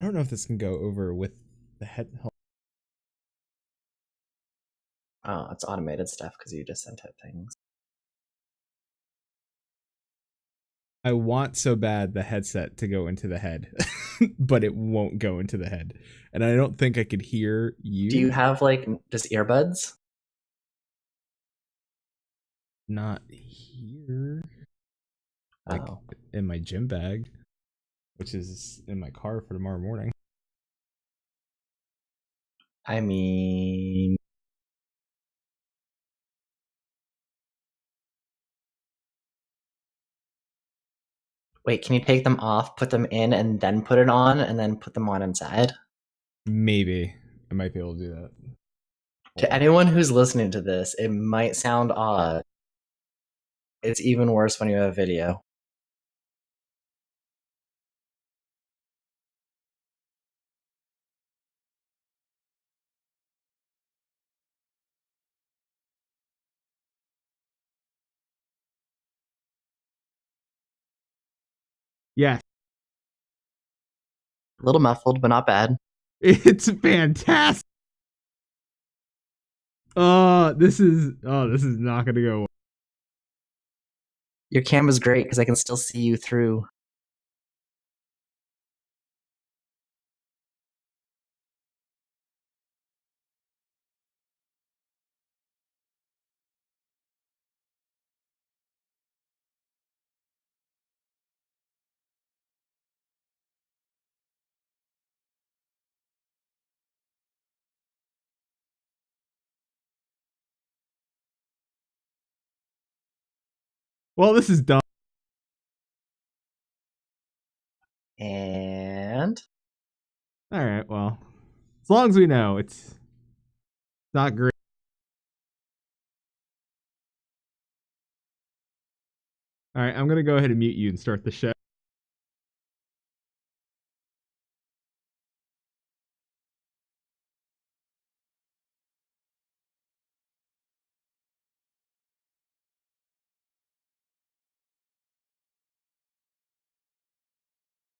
don't know if this can go over with the head. Oh, it's automated stuff because you just sent out things. I want so bad the headset to go into the head, but it won't go into the head. And I don't think I could hear you. Do you have like just earbuds? Not here. Like in my gym bag, which is in my car for tomorrow morning. I mean, wait, can you take them off, put them in, and then put it on, and then put them on inside? Maybe I might be able to do that. To anyone who's listening to this, it might sound odd. It's even worse when you have video. Yes. A little muffled, but not bad. It's fantastic. This is not gonna go well. Your camera's great because I can still see you through. Well, this is dumb. And All right, well, as long as we know it's not great. All right, I'm gonna go ahead and mute you and start the show.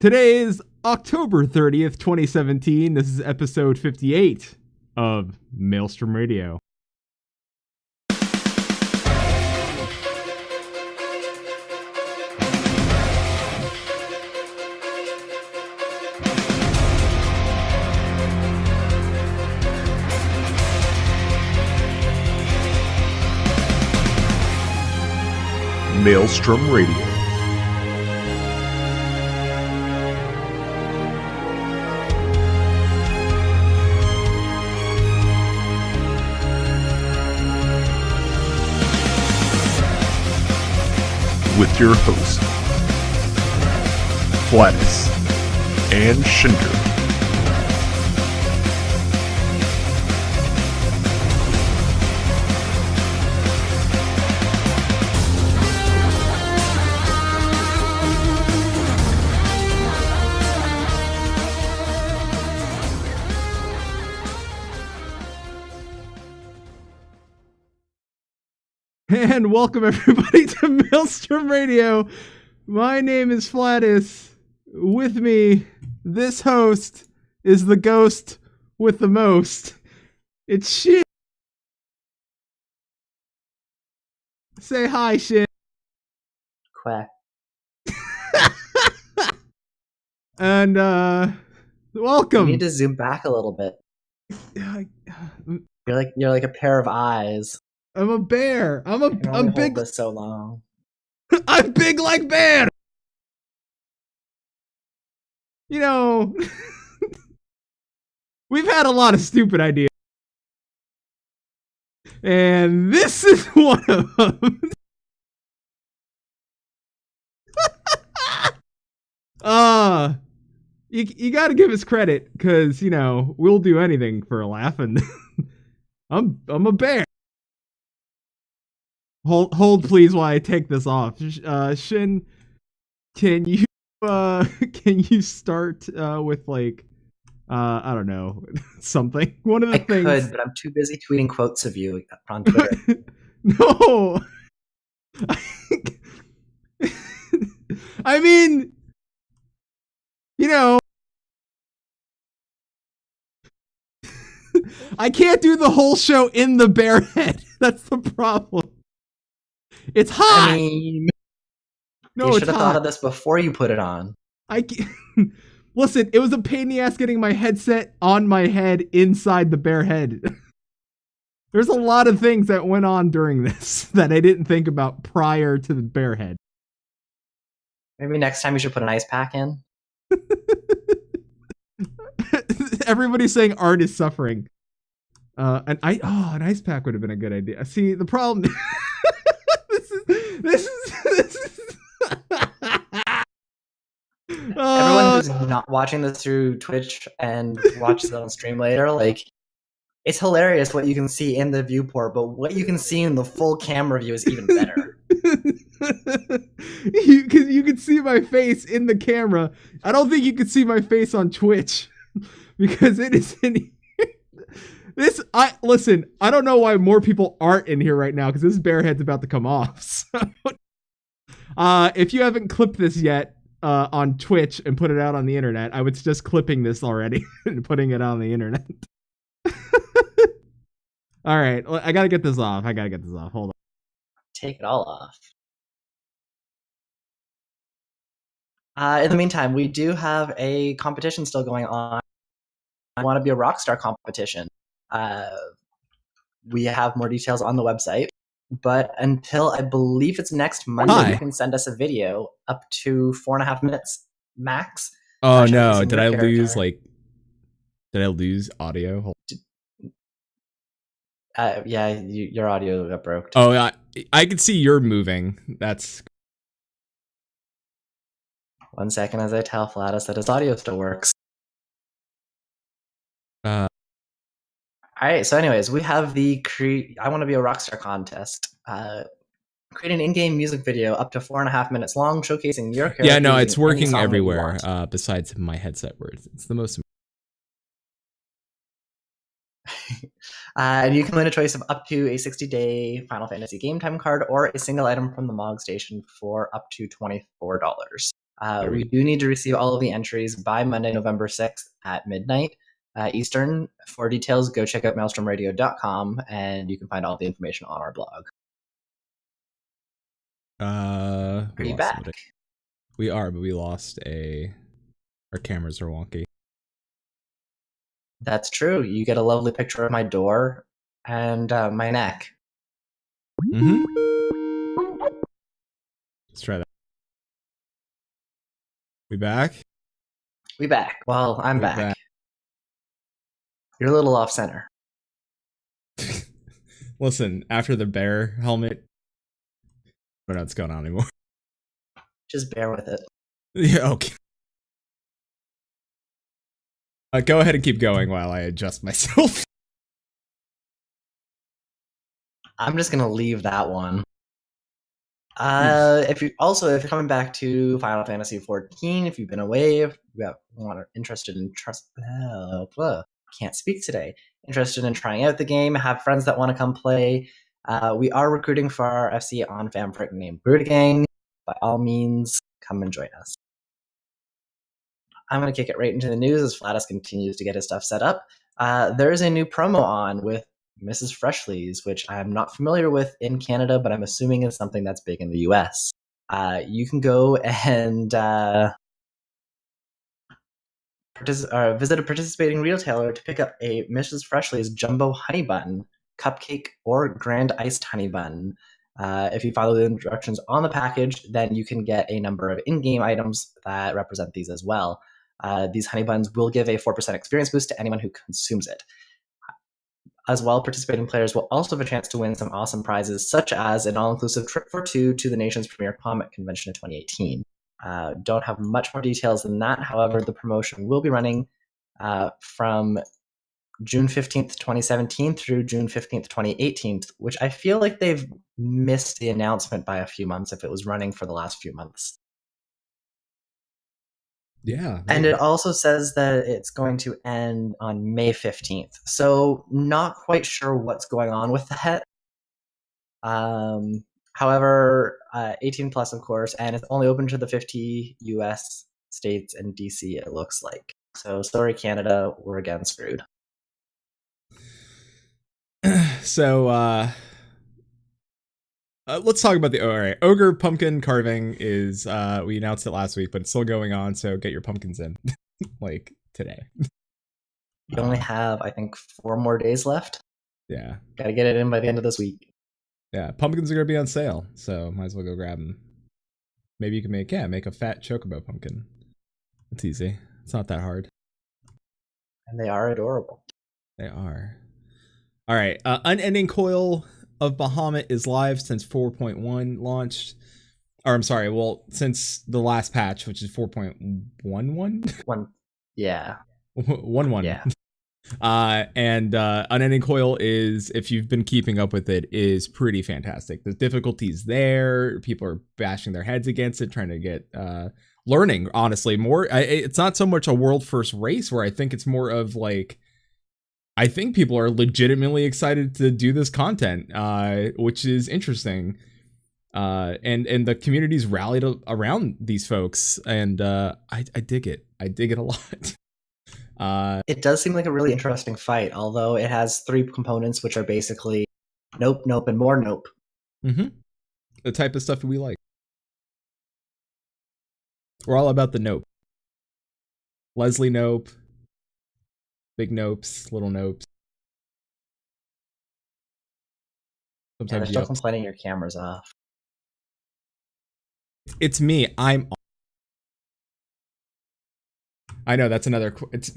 Today is October 30th, 2017. This is episode 58 of Maelstrom Radio. Maelstrom Radio. With your hosts, Flatus and Shinder. And welcome everybody to Maelstrom Radio. My name is Flatus. With me, this host is the ghost with the most. It's Shin. Say hi, Shin. quack. And welcome. You need to zoom back a little bit. You're like a pair of eyes. I'm a bear. I'm big. This so long. I'm big like bear. You know, we've had a lot of stupid ideas, and this is one of them. You got to give us credit because you know we'll do anything for a laugh, and I'm a bear. Hold please while I take this off. Shin, can you start with like I don't know, something. One of the things I could, but I'm too busy tweeting quotes of you on Twitter. No. I mean, you know, I can't do the whole show in the bear head. That's the problem. It's hot. I mean, No, you it's should have thought hot. of this before you put it on. Listen, it was a pain in the ass getting my headset on my head inside the bear head. There's a lot of things that went on during this that I didn't think about prior to the bear head. Maybe next time you should put an ice pack in. Everybody's saying art is suffering. An ice pack would have been a good idea. See, the problem this is Everyone who's not watching this through Twitch and watches it on stream later, like, it's hilarious what you can see in the viewport, but what you can see in the full camera view is even better. you can see my face in the camera. I don't think you can see my face on Twitch because it is in this. Listen. I don't know why more people aren't in here right now because this bear head's about to come off. So, if you haven't clipped this yet on Twitch and put it out on the internet, I would suggest clipping this already and putting it on the internet. All right, I gotta get this off. Hold on. Take it all off. In the meantime, we do have a competition still going on. I want to be a rockstar competition. We have more details on the website, but until I believe it's next Monday, you can send us a video up to 4.5 minutes max. Oh no! Did I lose audio? Yeah, your audio got broke. Oh, I could see you're moving. That's 1 second as I tell Flatus that his audio still works. All right, so anyways, we have the I Want to Be a Rockstar contest. Create an in-game music video up to 4.5 minutes long, showcasing your character. Yeah, no, it's working everywhere. Besides my headset, where it's the most. And you can win a choice of up to a 60-day Final Fantasy game time card or a single item from the Mog Station for up to $24. We do need to receive all of the entries by Monday, November 6th at midnight Eastern. For details, go check out maelstromradio.com and you can find all the information on our blog. Are you back? We are, but we lost our cameras are wonky. That's true. You get a lovely picture of my door and my neck. Mm-hmm. Let's try that. We back? We back. Well, I'm back. You're a little off center. Listen, after the bear helmet, I don't know what's going on anymore. Just bear with it. Yeah, okay. Go ahead and keep going while I adjust myself. I'm just gonna leave that one. If you're coming back to Final Fantasy 14, if you've been away, if you are interested in can't speak today. Interested in trying out the game, have friends that want to come play. We are recruiting for our FC on fanfic named Broodgang. By all means, come and join us. I'm going to kick it right into the news as Flatus continues to get his stuff set up. There is a new promo on with Mrs. Freshly's, which I'm not familiar with in Canada, but I'm assuming is something that's big in the US. You can go and visit a participating retailer to pick up a Mrs. Freshly's Jumbo Honey Bun, Cupcake, or Grand Iced Honey Bun. If you follow the instructions on the package, then you can get a number of in-game items that represent these as well. These honey buns will give a 4% experience boost to anyone who consumes it. As well, participating players will also have a chance to win some awesome prizes, such as an all-inclusive trip for two to the nation's premier comic convention in 2018. Don't have much more details than that. However, the promotion will be running from June 15th, 2017 through June 15th, 2018, which I feel like they've missed the announcement by a few months if it was running for the last few months. Yeah. And it also says that it's going to end on May 15th. So not quite sure what's going on with that. However, 18 plus, of course, and it's only open to the 50 US states and DC, it looks like. So sorry, Canada, we're again screwed. So let's talk about the all right. Ogre pumpkin carving is we announced it last week, but it's still going on, so get your pumpkins in like today. You only have, I think, 4 more days left. Yeah. Gotta get it in by the end of this week. Yeah, pumpkins are gonna be on sale, so might as well go grab them. Maybe you can make a fat chocobo pumpkin. It's easy. It's not that hard. And they are adorable. They are. All right. Unending Coil of Bahamut is live since 4.1 launched. Or I'm sorry. Well, since the last patch, which is 4.11. Yeah. 1.1. Yeah. And Unending Coil is, if you've been keeping up with it, is pretty fantastic. The difficulty's there. People are bashing their heads against it, trying to get learning. Honestly, more. It's not so much a world first race, where I think it's more of like, I think people are legitimately excited to do this content, which is interesting. And the community's rallied around these folks, and I dig it. I dig it a lot. It does seem like a really interesting fight, although it has 3 components, which are basically nope, nope, and more nope. Mm-hmm. The type of stuff we like. We're all about the nope. Leslie nope. Big nopes, little nopes. Yeah, they're still complaining your camera's off. It's me. I know, that's another quote.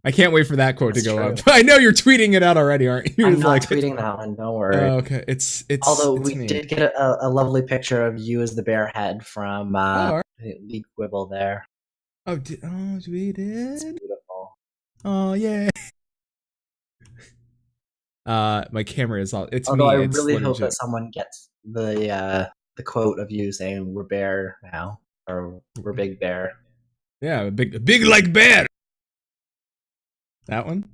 I can't wait for that quote to go up. I know you're tweeting it out already, aren't you? I'm not tweeting that one, don't worry. Okay, it's Although it's we me. did get a lovely picture of you as the bear head from League Quibble there. We did? It's beautiful. Oh, yeah. My camera is all. It's Although me. I really hope that someone gets the quote of you saying "We're bear now" or "We're big bear." Yeah, big like bear. That one.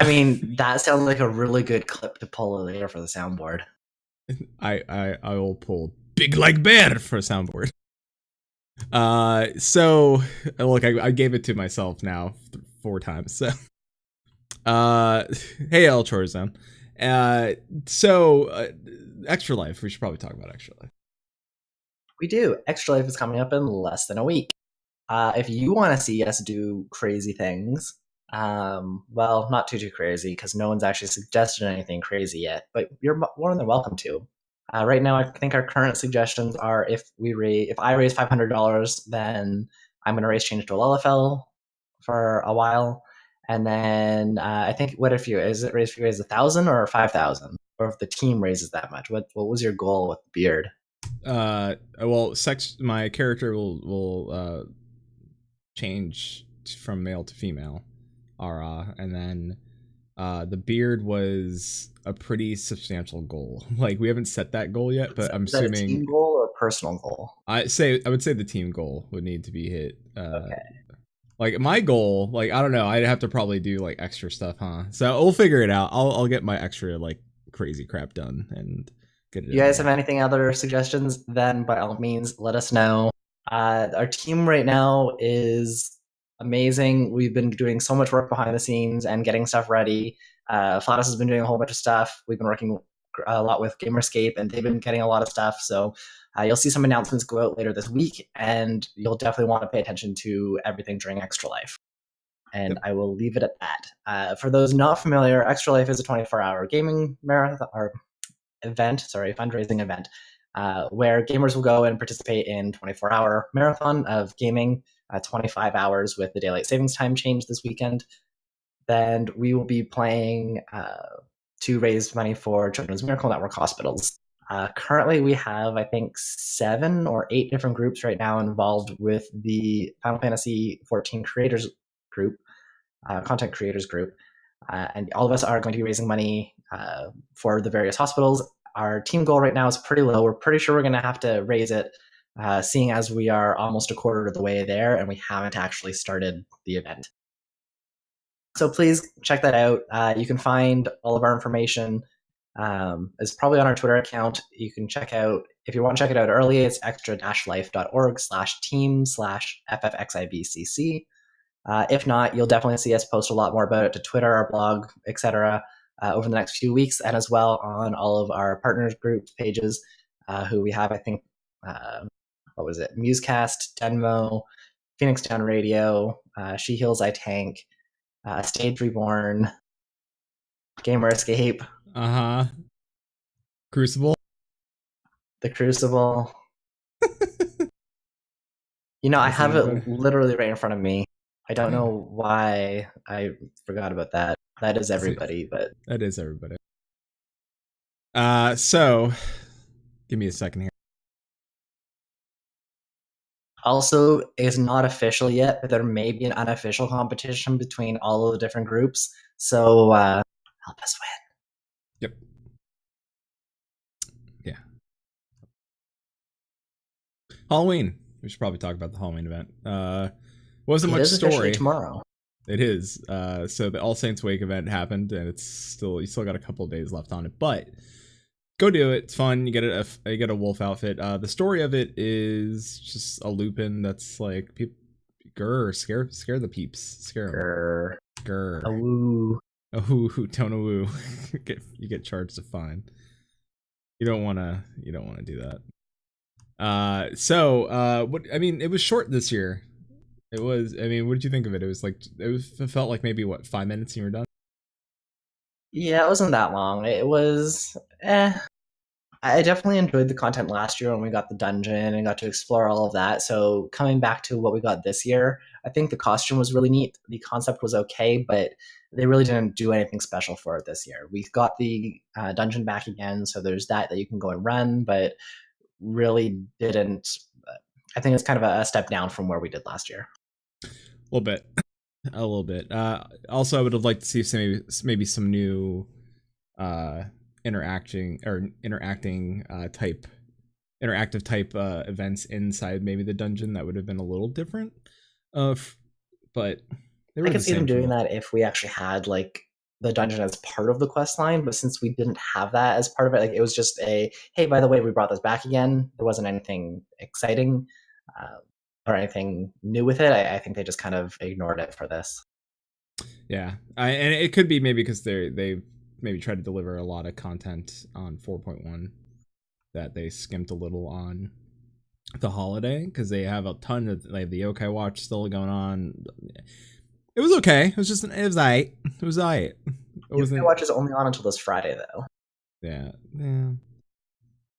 I mean, that sounds like a really good clip to pull later for the soundboard. I will pull big like bear for a soundboard. So look, I gave it to myself now 4 times. So, hey, El Chorzone. So, Extra Life. We should probably talk about Extra Life. We do. Extra Life is coming up in less than a week. If you want to see us do crazy things, well, not too crazy, because no one's actually suggested anything crazy yet, but you're more than welcome to. Right now, I think our current suggestions are if I raise $500, then I'm going to raise change to a LFL for a while, and then I think if you raise 1,000 or 5,000, or if the team raises that much. What was your goal with the beard? Well, my character will change from male to female, and then the beard was a pretty substantial goal. Like, we haven't set that goal yet, but I'm assuming a team goal or a personal goal. I would say the team goal would need to be hit. Okay. Like, my goal, like, I don't know, I'd have to probably do like extra stuff, huh? So we'll figure it out. I'll get my extra like crazy crap done and get it. You guys have anything other suggestions? Then by all means, let us know. Our team right now is amazing. We've been doing so much work behind the scenes and getting stuff ready. Flatus has been doing a whole bunch of stuff. We've been working a lot with Gamerscape, and they've been getting a lot of stuff. So you'll see some announcements go out later this week, and you'll definitely want to pay attention to everything during Extra Life. And yep. I will leave it at that. For those not familiar, Extra Life is a 24-hour gaming marathon or fundraising event, where gamers will go and participate in 24-hour marathon of gaming, 25 hours with the daylight savings time change this weekend. Then we will be playing to raise money for Children's Miracle Network hospitals. Currently, we have, I think, 7 or 8 different groups right now involved with the Final Fantasy 14 creators group, content creators group. And all of us are going to be raising money for the various hospitals. Our team goal right now is pretty low. We're pretty sure we're going to have to raise it, seeing as we are almost a quarter of the way there and we haven't actually started the event. So please check that out. You can find all of our information. It's probably on our Twitter account. You can check out, if you want to check it out early, it's extra-life.org/team/FFXIBCC. If not, you'll definitely see us post a lot more about it to Twitter, our blog, etc. over the next few weeks, and as well on all of our partners group pages, who we have, I think, what was it? Musecast, Denmo, Phoenix Down Radio, She Heals, I Tank, Stage Reborn, Gamer Escape, Crucible. The Crucible. I have it literally right in front of me. I don't know why I forgot about that. That is everybody, but that is everybody. So give me a second here. Also, it's not official yet, but there may be an unofficial competition between all of the different groups. So help us win. Yep. Yeah. Halloween. We should probably talk about the Halloween event. Wasn't much story. Tomorrow. It is. So the All Saints Wake event happened, and you still got a couple of days left on it, but go do it. It's fun. You get a wolf outfit. The story of it is just a Lupin that's like scare the peeps. Scare them. Grr. Awoo. Don't awoo. You get charged a fine. You don't wanna do that. It was short this year. It was, what did you think of it? It felt like maybe 5 minutes and you were done? Yeah, it wasn't that long. It was, I definitely enjoyed the content last year when we got the dungeon and got to explore all of that. So coming back to what we got this year, I think the costume was really neat. The concept was okay, but they really didn't do anything special for it this year. We got the dungeon back again, so there's that you can go and run, but really didn't. I think it's kind of a step down from where we did last year. A little bit. Also, I would have liked to see maybe some new interacting type events inside maybe the dungeon. That would have been a little different. But I could see them doing that if we actually had like the dungeon as part of the quest line, but since we didn't have that as part of it, like it was just hey, by the way, we brought this back again. There wasn't anything exciting or anything new with it. I think they just kind of ignored it for this. Yeah, and it could be maybe because they maybe tried to deliver a lot of content on 4.1 that they skimped a little on the holiday, because they have a ton of the Yokai Watch still going on. It was okay. It was aight. It was aight. Yokai Watch is only on until this Friday, though. Yeah.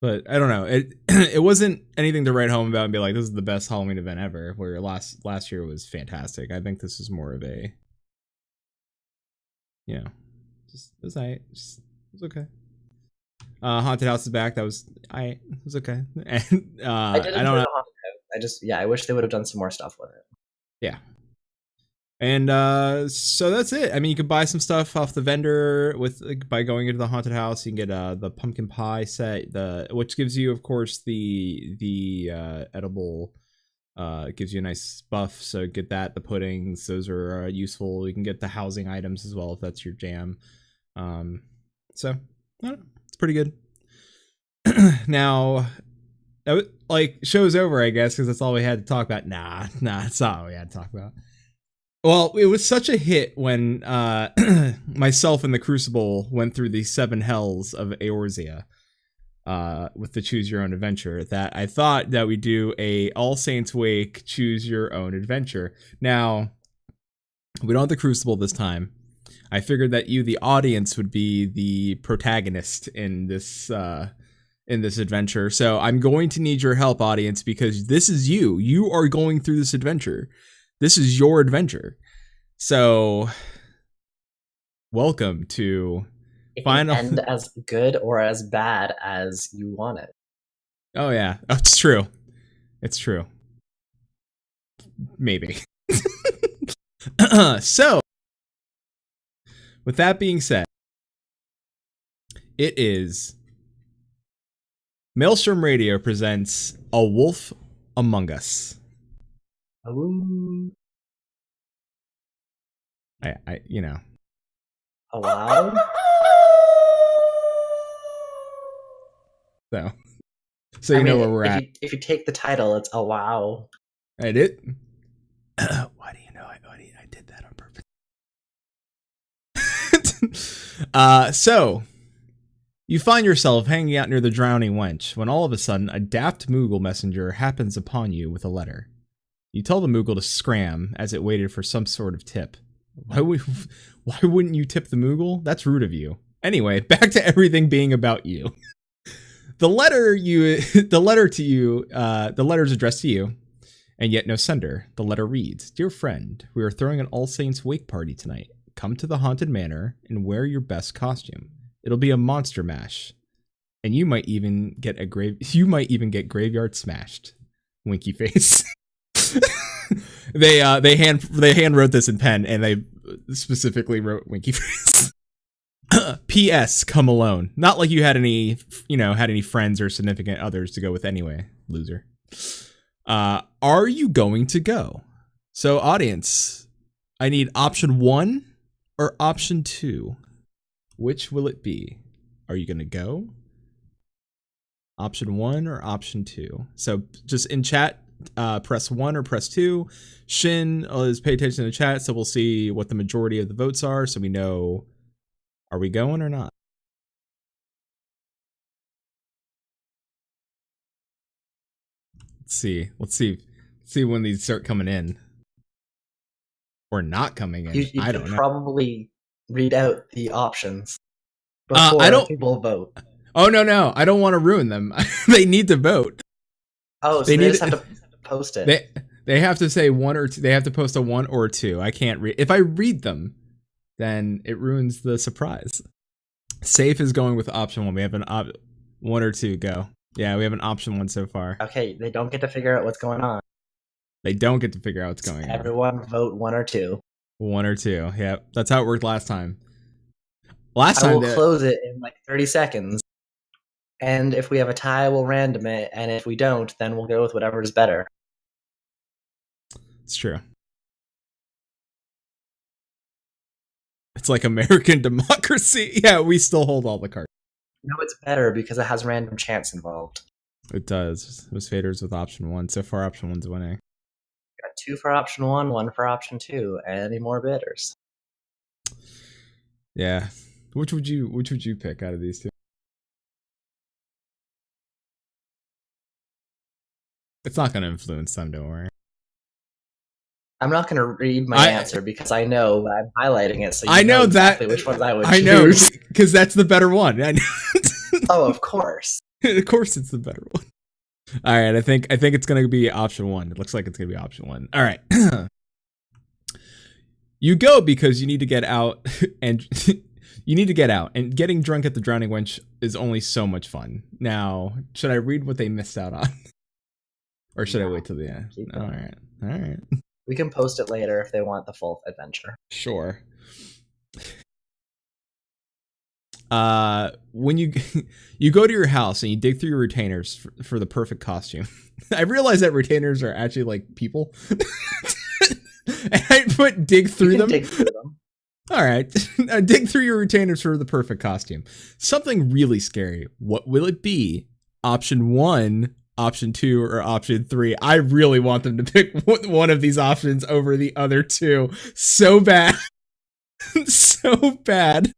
But I don't know. It wasn't anything to write home about and be like, this is the best Halloween event ever. Where last year was fantastic. I think this is more of a, just it was aight. It was okay. Haunted House is back. That was aight. It was okay. And I don't know. I wish they would have done some more stuff with it. Yeah. And so that's it. I mean, you could buy some stuff off the vendor by going into the haunted house. You can get the pumpkin pie set, which gives you, of course, the edible. Gives you a nice buff. So get that. The puddings, those are useful. You can get the housing items as well if that's your jam. So I don't know, it's pretty good. Now, show's over, I guess, because that's all we had to talk about. Nah, that's not all we had to talk about. Well, it was such a hit when myself and the Crucible went through the 7 hells of Eorzea with the Choose Your Own Adventure that I thought that we'd do a All Saints Wake Choose Your Own Adventure. Now, we don't have the Crucible this time. I figured that you, the audience, would be the protagonist in this adventure. So I'm going to need your help, audience, because this is you. You are going through this adventure. This is your adventure. So, welcome to Final. It can end as good or as bad as you want it. Oh, yeah. Oh, it's true. It's true. Maybe. So, with that being said, it is Maelstrom Radio presents Awooolf Among Us. Ooh. I Oh, wow. So you know where we're at. If you take the title, it's a wow. I did. Why do you know I did that on purpose? So you find yourself hanging out near the drowning wench when all of a sudden a daft Moogle messenger happens upon you with a letter. You tell the Moogle to scram as it waited for some sort of tip. Why wouldn't you tip the Moogle? That's rude of you. Anyway, back to everything being about you. The letter is addressed to you, and yet no sender. The letter reads, "Dear friend, we are throwing an All Saints wake party tonight. Come to the haunted manor and wear your best costume. It'll be a monster mash, and you might even get graveyard smashed." Winky face. They hand wrote this in pen, and they specifically wrote winky face. P.S. Come alone. Not like you had any friends or significant others to go with anyway, loser. Are you going to go? So, audience, I need option 1 or option 2. Which will it be? Are you going to go? Option 1 or option 2? So, just in chat, press 1 or press 2. Shin is pay attention to the chat, so we'll see what the majority of the votes are, so we know, are we going or not? Let's see when these start coming in or not coming in. You I don't know. Probably read out the options before people vote. Oh no, I don't want to ruin them. They need to vote. Oh, so they just have to post it. They have to say 1 or 2. They have to post a 1 or 2. I can't read. If I read them, then it ruins the surprise. Safe is going with option 1. We have an 1 or 2 go. Yeah, we have an option 1 so far. Okay, they don't get to figure out what's going on. They don't get to figure out what's going on. Everyone vote 1 or 2. 1 or 2. Yeah, that's how it worked last time. I will close it in like 30 seconds. And if we have a tie, we'll random it. And if we don't, then we'll go with whatever is better. It's true. It's like American democracy. Yeah, we still hold all the cards. No, it's better because it has random chance involved. It does. It was faders with option 1. So far, option 1's winning. Got 2 for option 1, 1 for option 2. Any more bidders? Yeah. Which would you pick out of these two? It's not going to influence them, don't worry. I'm not going to read my answer because I know I'm highlighting it. So I know exactly which ones I would choose. I know, because that's the better one. Oh, of course. Of course it's the better one. All right, I think it's going to be option 1. It looks like it's going to be option 1. All right. You go because you need to get out, and getting drunk at the Drowning Wench is only so much fun. Now, should I read what they missed out on? Or should I wait till the end? All right. We can post it later if they want the full adventure. Sure. When you go to your house and you dig through your retainers for the perfect costume. I realize that retainers are actually like people. And I put dig through them. Dig through them. All right. Dig through your retainers for the perfect costume. Something really scary. What will it be? Option 1, option 2, or option 3? I really want them to pick one of these options over the other 2. So bad. So bad.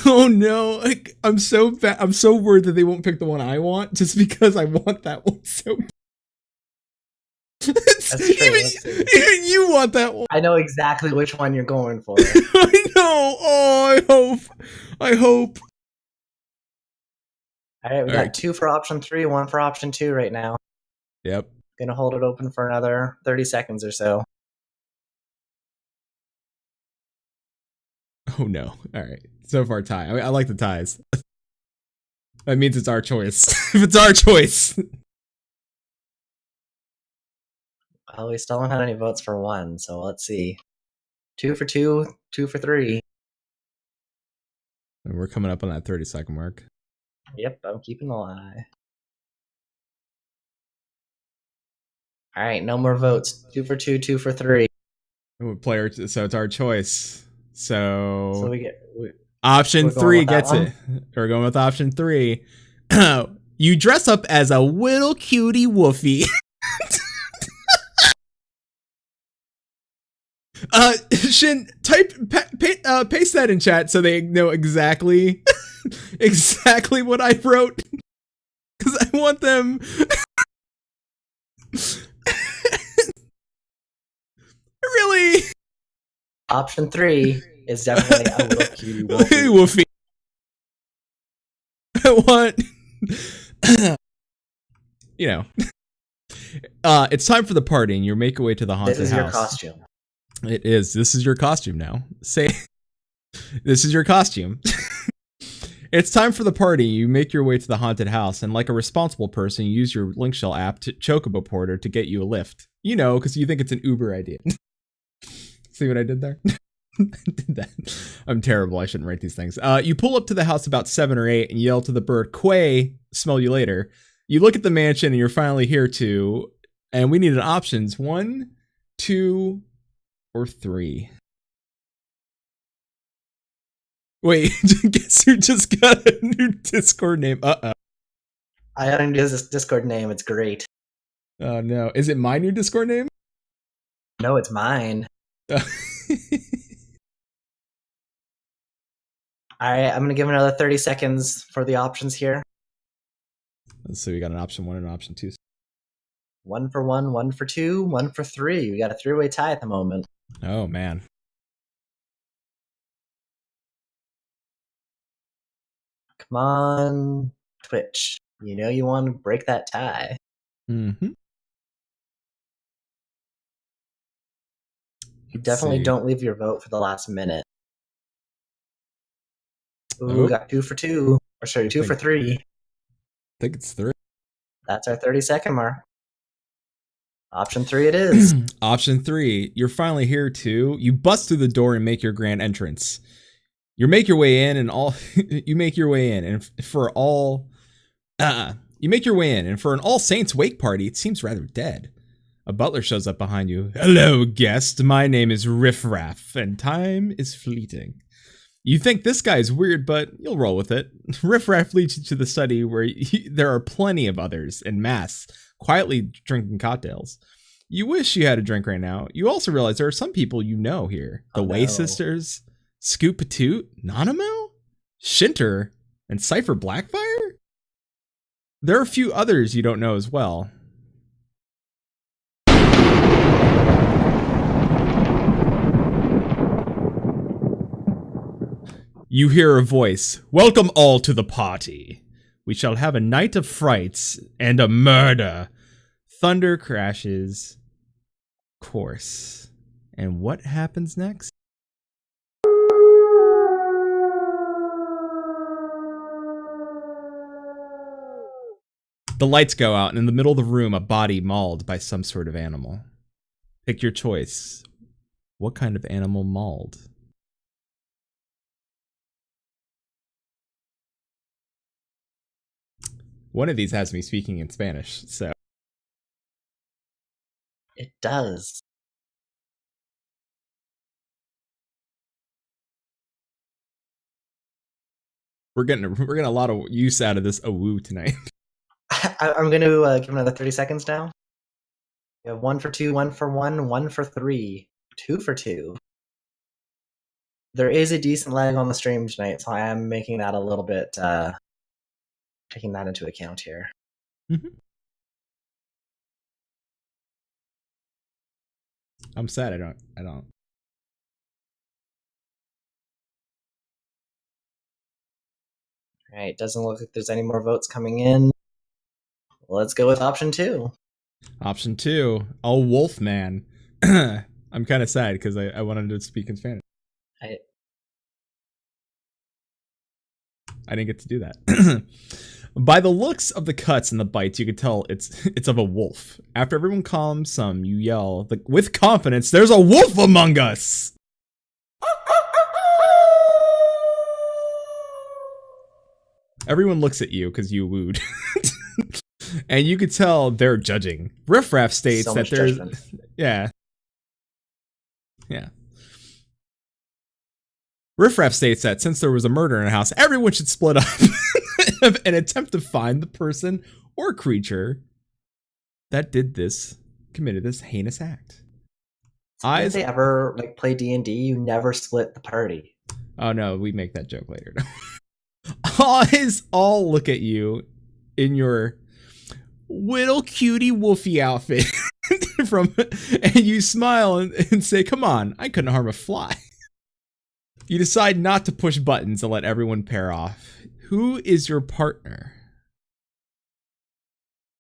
Oh no. I'm so bad. I'm so worried that they won't pick the one I want just because I want that one so bad. Even you want that one. I know exactly which one you're going for. I know. Oh, I hope. All right, we got 2 for option 3, 1 for option 2 right now. Yep. Gonna hold it open for another 30 seconds or so. Oh no. All right. So far tie. I like the ties. That means it's our choice. If it's our choice. Well, we still haven't had any votes for 1, so let's see. 2 for 2, 2 for 3. And we're coming up on that 30-second mark. Yep, I'm keeping the lie. All right, no more votes. 2 for 2, 2 for 3. So it's our choice. So we get option 3 gets it. We're going with option 3. You dress up as a little cutie woofy. Shin, paste that in chat so they know exactly exactly what I wrote, because I want them. Really? Option 3 is definitely a little cutie wolfie. Woofy. I want, you know, it's time for the party, and you make your way to the haunted house. This is your costume. It is. This is your costume now. Say, this is your costume. It's time for the party. You make your way to the haunted house, and like a responsible person, you use your Linkshell app to Chocobo Porter to get you a lift. You know, because you think it's an Uber idea. See what I did there? I did that. I'm terrible. I shouldn't write these things. You pull up to the house about 7 or 8 and yell to the bird, "Quay, smell you later." You look at the mansion and you're finally here too. And we needed options 1, 2, or 3. Wait, guess who just got a new Discord name? Uh-oh. I got a new Discord name. It's great. Oh no. Is it my new Discord name? No, it's mine. All right, I'm going to give another 30 seconds for the options here. Let's see, we got an option 1 and an option 2. 1 for 1, 1 for 2, 1 for 3. We got a 3-way tie at the moment. Oh, man. Come on, Twitch. You know you want to break that tie. Mm-hmm. You definitely don't leave your vote for the last minute. Ooh, Oh. got 2 for 2. Or sorry, 2 for 3. I think it's 3. That's our 30-second mark. Option 3 it is. Option 3, you're finally here too. You bust through the door and make your grand entrance. You make your way in and you make your way in and for an All Saints wake party, it seems rather dead. A butler shows up behind you. "Hello, guest. My name is Riff Raff, and time is fleeting." You think this guy's weird, but you'll roll with it. Riff Raff leads you to the study where there are plenty of others en masse, quietly drinking cocktails. You wish you had a drink right now. You also realize there are some people you know here. The Way Sisters, Scoot Patoot, Nanamo, Shinter, and Cypher Blackfire? There are a few others you don't know as well. You hear a voice. "Welcome all to the party. We shall have a night of frights and a murder." Thunder crashes. Course. And what happens next? The lights go out, and in the middle of the room, a body mauled by some sort of animal. Pick your choice. What kind of animal mauled? One of these has me speaking in Spanish, so. It does. We're getting a lot of use out of this awoo tonight. I'm going to give another 30 seconds now. We have 1 for 2, 1 for 1, 1 for 3, 2 for 2. There is a decent lag on the stream tonight, so I am making that a little bit, taking that into account here. Mm-hmm. I'm sad I don't. All right, doesn't look like there's any more votes coming in. Let's go with option 2. Option 2, Awooolf man. I'm kind of sad because I wanted to speak in Spanish. I didn't get to do that. By the looks of the cuts and the bites, you could tell it's of a wolf. After everyone calms some, you yell with confidence, "There's a wolf among us!" Everyone looks at you because you wooed. And you could tell they're judging. Riff Raff states So that much there's... judgment. Yeah. Riff Raff states that since there was a murder in a house, everyone should split up and attempt to find the person or creature that committed this heinous act. Did they ever like play D&D? You never split the party. Oh no, we make that joke later. Eyes all look at you in your little cutie wolfie outfit and you smile and say, "Come on, I couldn't harm a fly." You decide not to push buttons and let everyone pair off. Who is your partner?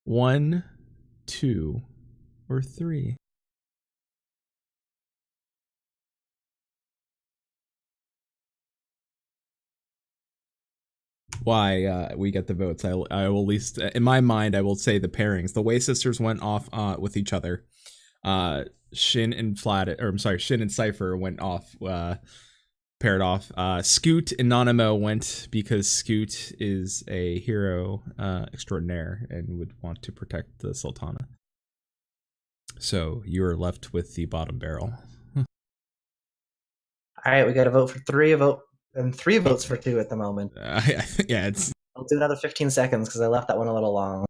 1, 2, or 3? Why we get the votes? I will at least, in my mind, I will say the pairings. The Way sisters went off with each other. Shin and Cypher went off, paired off. Scoot and Nanamo went because Scoot is a hero extraordinaire and would want to protect the Sultana. So you're left with the bottom barrel. All right, we got a vote for 3, and 3 votes for 2 at the moment. Yeah, it's. I'll do another 15 seconds because I left that one a little long.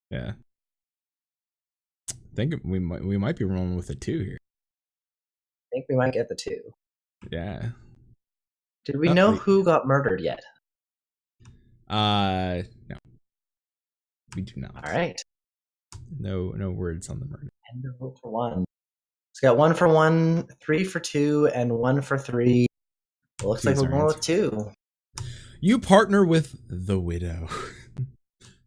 Yeah. I think we might be rolling with a 2 here. I think we might get the 2. Yeah. Did we know who got murdered yet? No. We do not. All right. No words on the murder. And a vote for 1. It's got 1 for 1, 3 for 2, and 1 for 3. It looks like we're going with 2. You partner with the Widow.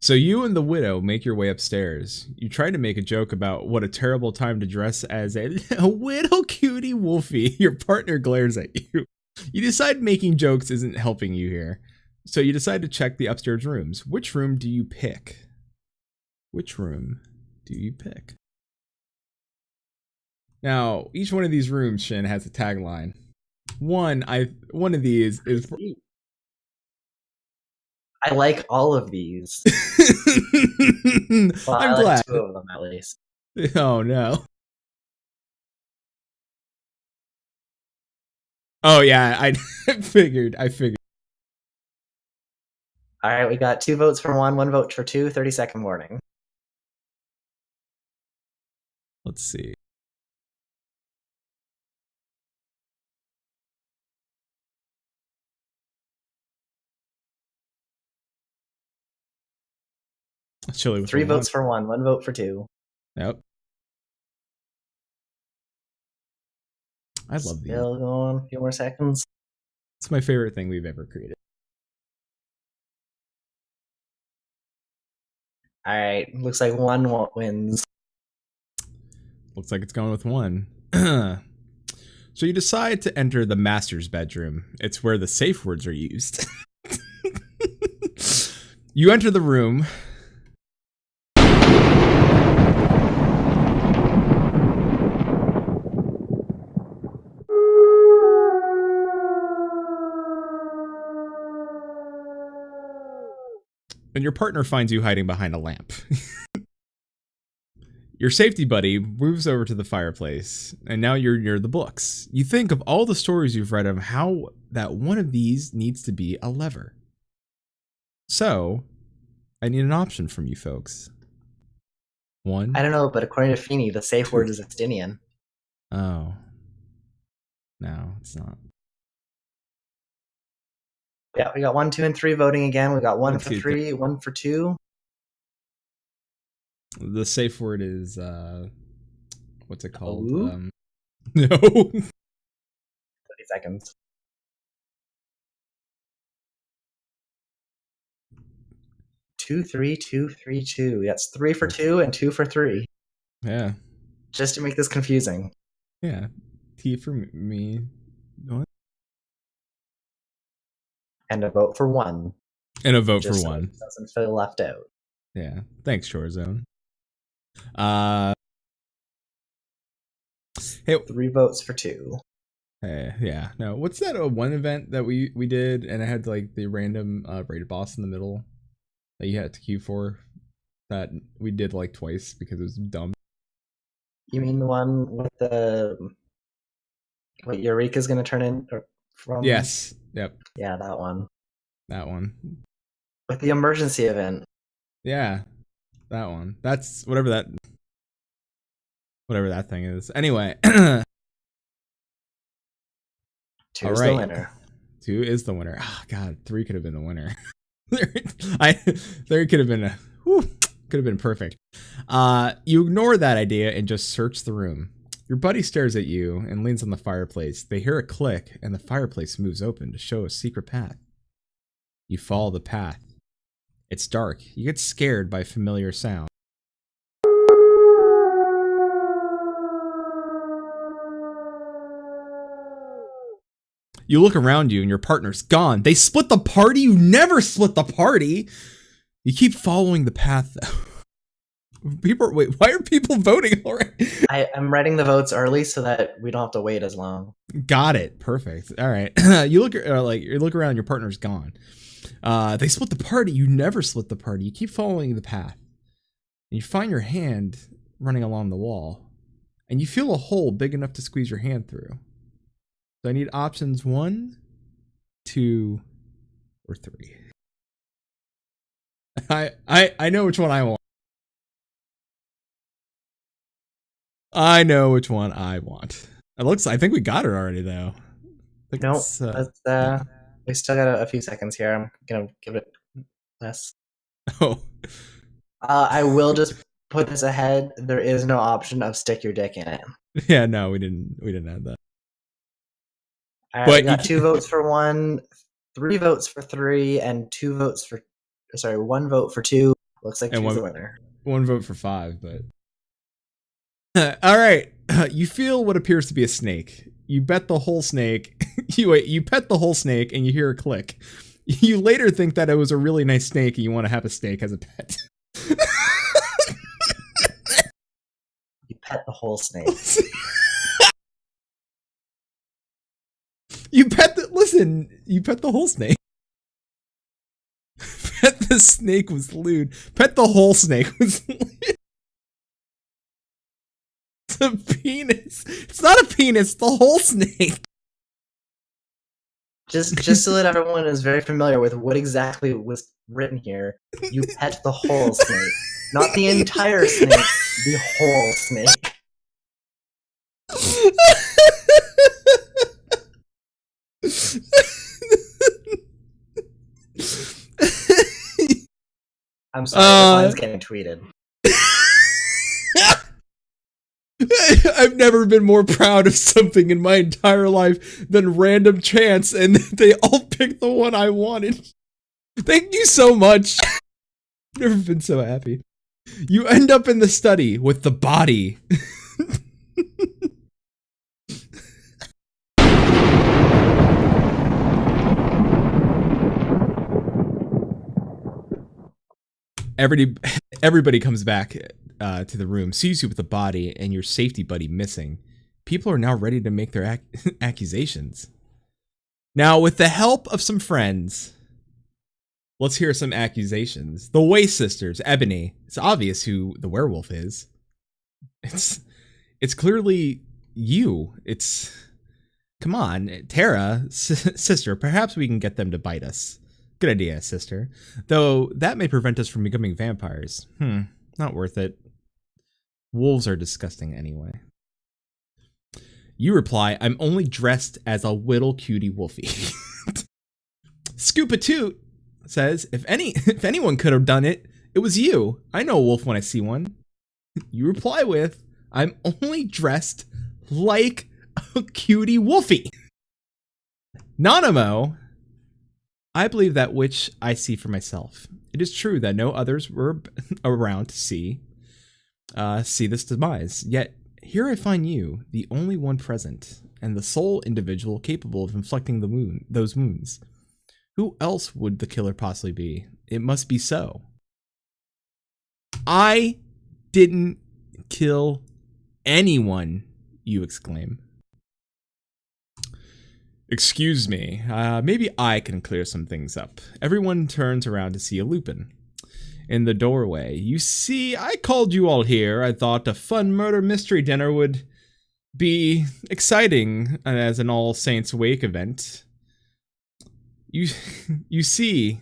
So you and the Widow make your way upstairs. You try to make a joke about what a terrible time to dress as a little cutie wolfie. Your partner glares at you. You decide making jokes isn't helping you here. So you decide to check the upstairs rooms. Which room do you pick? Which room do you pick? Now, each one of these rooms, Shin, has a tagline. One of these is. I like all of these. Well, I'm I like glad. 2 of them at least. Oh no. Oh yeah, I figured. All right, we got 2 votes for 1 vote for 2, 30-second warning. Let's see. Chili with 3 votes for 1 vote for 2. Yep. I love these. Still going a few more seconds. It's my favorite thing we've ever created. All right, looks like 1 wins. Looks like it's going with 1. So you decide to enter the master's bedroom. It's where the safe words are used. You enter the room. And your partner finds you hiding behind a lamp. Your safety buddy moves over to the fireplace, and now you're near the books. You think of all the stories you've read of how that one of these needs to be a lever. So, I need an option from you folks. 1. I don't know, but according to Feeney, the safe word is Estinian. Oh. No, it's not. Yeah, we got 1, 2, and 3 voting again. We got 1 for 2, 3, 1 for 2. The safe word is, what's it called? Awoo? No. 30 seconds. Two, 3, 2, 3, 2. That's 3 for 2 and 2 for 3. Yeah. Just to make this confusing. Yeah. T for me. What? And a vote for 1. And a vote Just for so 1. it doesn't feel left out. Yeah. Thanks, Shore Zone. Hey, 3 votes for 2. hey, yeah. No, what's that one event that we did and it had like the random rated boss in the middle that you had to queue for that we did like twice because it was dumb. You mean the one with the what Eureka's gonna turn in from? Yes. Yep. Yeah, that one. That one. With the emergency event. Yeah. That one. That's whatever that thing is. Anyway, Two's All right. the winner. 2 is the winner. Oh, God, 3 could have been the winner. There could have been could have been perfect. You ignore that idea and just search the room. Your buddy stares at you and leans on the fireplace. They hear a click and the fireplace moves open to show a secret path. You follow the path. It's dark. You get scared by familiar sound. You look around you and your partner's gone. They split the party? You never split the party. You keep following the path though. Wait, why are people voting already? I'm writing the votes early so that we don't have to wait as long. Got it. Perfect. All right. You look around, your partner's gone. They split the party. You never split the party. You keep following the path. And you find your hand running along the wall. And you feel a hole big enough to squeeze your hand through. So I need options 1, 2, or 3. I know which one I want. I know which one I want. I think we got it already though. Nope. We still got a few seconds here. I'm gonna give it less. Oh. I will just put this ahead. There is no option of stick your dick in it. Yeah, no, we didn't have that. All right, we got 2 votes for 1, 3 votes for 3, and 1 vote for 2. Looks like 2's the winner. 1 vote for 5, but all right. You feel what appears to be a snake. You bet the whole snake. You pet the whole snake and you hear a click. You later think that it was a really nice snake and you want to have a snake as a pet. You pet the whole snake. You pet the whole snake. Pet the snake was lewd. Pet the whole snake was lewd. It's a penis. It's not a penis, the whole snake. Just so that everyone is very familiar with what exactly was written here, you pet the whole snake. Not the entire snake, the whole snake. I'm sorry, this line's getting tweeted. I've never been more proud of something in my entire life than random chance, and they all picked the one I wanted. Thank you so much. Never been so happy. You end up in the study with the body. Everybody comes back to the room, sees you with the body and your safety buddy missing. People are now ready to make their accusations. Now, with the help of some friends, let's hear some accusations. The Waste Sisters, Ebony. It's obvious who the werewolf is. It's clearly you. Come on, Tara, sister. Perhaps we can get them to bite us. Good idea, sister. Though that may prevent us from becoming vampires. Not worth it. Wolves are disgusting anyway. You reply, I'm only dressed as a little cutie wolfie. Scoop-a-toot says, if anyone could have done it, it was you. I know a wolf when I see one. You reply with, I'm only dressed like a cutie wolfie. Nanamo, I believe that which I see for myself. It is true that no others were around to see this demise. Yet here I find you, the only one present, and the sole individual capable of inflicting those wounds. Who else would the killer possibly be? It must be so. I didn't kill anyone, you exclaim. Excuse me, maybe I can clear some things up. Everyone turns around to see a Lupin. In the doorway, you see, I called you all here. I thought a fun murder mystery dinner would be exciting as an All Saints Wake event. You see,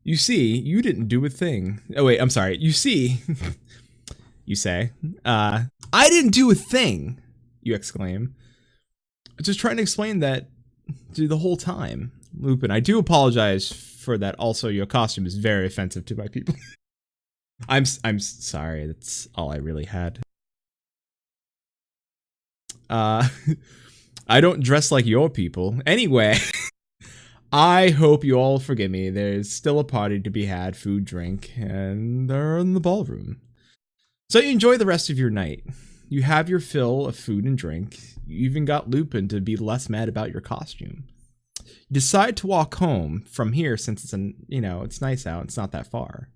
you didn't do a thing. Oh wait, I'm sorry. You see, you say, I didn't do a thing, you exclaim. Just trying to explain that to the whole time. Lupin, I do apologize for that. Also, your costume is very offensive to my people. I'm sorry. That's all I really had. I don't dress like your people. Anyway, I hope you all forgive me. There's still a party to be had, food, drink, and they're in the ballroom. So you enjoy the rest of your night. You have your fill of food and drink. You even got Lupin to be less mad about your costume. You decide to walk home from here since it's it's nice out. It's not that far.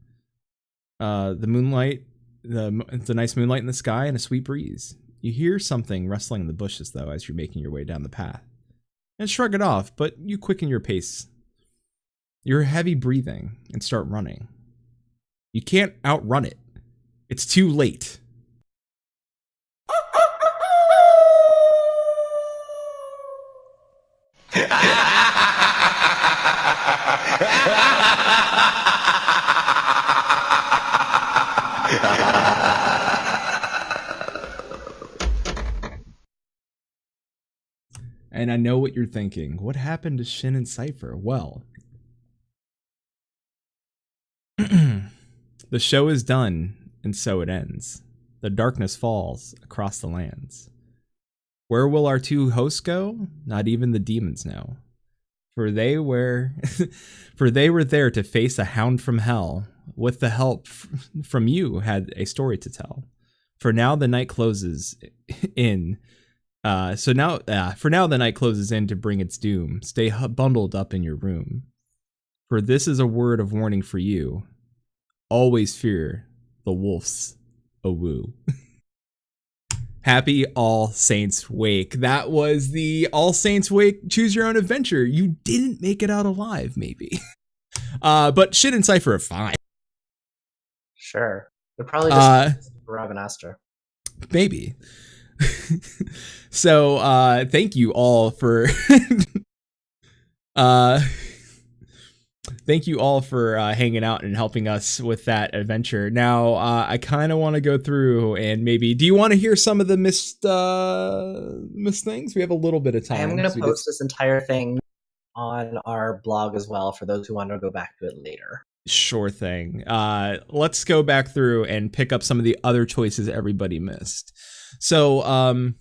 The moonlight, the nice moonlight in the sky and a sweet breeze. You hear something rustling in the bushes though as you're making your way down the path. And shrug it off, but you quicken your pace. You're heavy breathing and start running. You can't outrun it. It's too late. And I know what you're thinking. What happened to Shin and Cypher? Well, the show is done, and so it ends. The darkness falls across the lands. Where will our two hosts go? Not even the demons know. For they were there to face a hound from hell. With the help from you, had a story to tell. For now the night closes in. For now the night closes in to bring its doom. Stay bundled up in your room. For this is a word of warning for you. Always fear the wolf's Awoo. Happy All Saints Wake. That was the All Saints Wake Choose Your Own Adventure. You didn't make it out alive, maybe. But Shin and Cypher are fine. Sure. They're probably just Rob and Aster. Maybe. So thank you all for hanging out and helping us with that adventure. Now I kind of want to go through and maybe, do you want to hear some of the missed things? We have a little bit of time. I'm going to post this entire thing on our blog as well for those who want to go back to it later. Sure thing. Let's go back through and pick up some of the other choices everybody missed. So,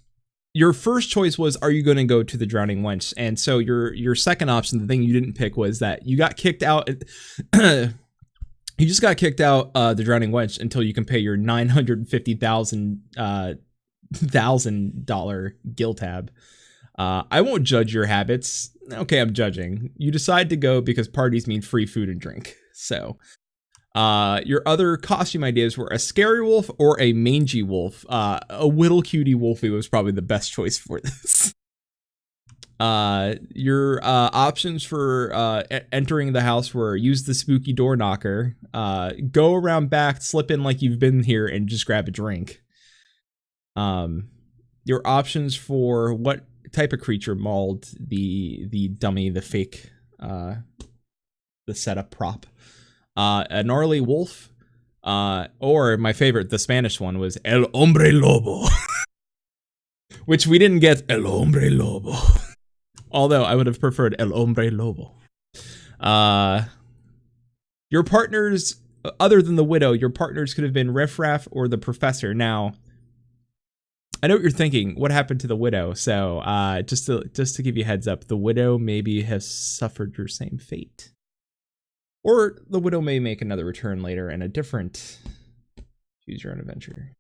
your first choice was, are you going to go to the Drowning Wench? And so your second option, the thing you didn't pick, was that you got kicked out. You just got kicked out the Drowning Wench until you can pay your $950,000 guild tab. I won't judge your habits. Okay, I'm judging. You decide to go because parties mean free food and drink. So, your other costume ideas were a scary wolf or a mangy wolf. A little cutie wolfie was probably the best choice for this. Your options for entering the house were use the spooky door knocker, go around back, slip in like you've been here, and just grab a drink. Your options for what type of creature mauled the dummy, the fake, the setup prop. A gnarly wolf, or my favorite, the Spanish one, was El Hombre Lobo, which we didn't get El Hombre Lobo, although I would have preferred El Hombre Lobo. Your partners, other than the widow, your partners could have been Riff Raff or the Professor. Now, I know what you're thinking. What happened to the widow? So, just to give you a heads up, the widow maybe has suffered your same fate. Or the widow may make another return later in a different Choose Your Own Adventure.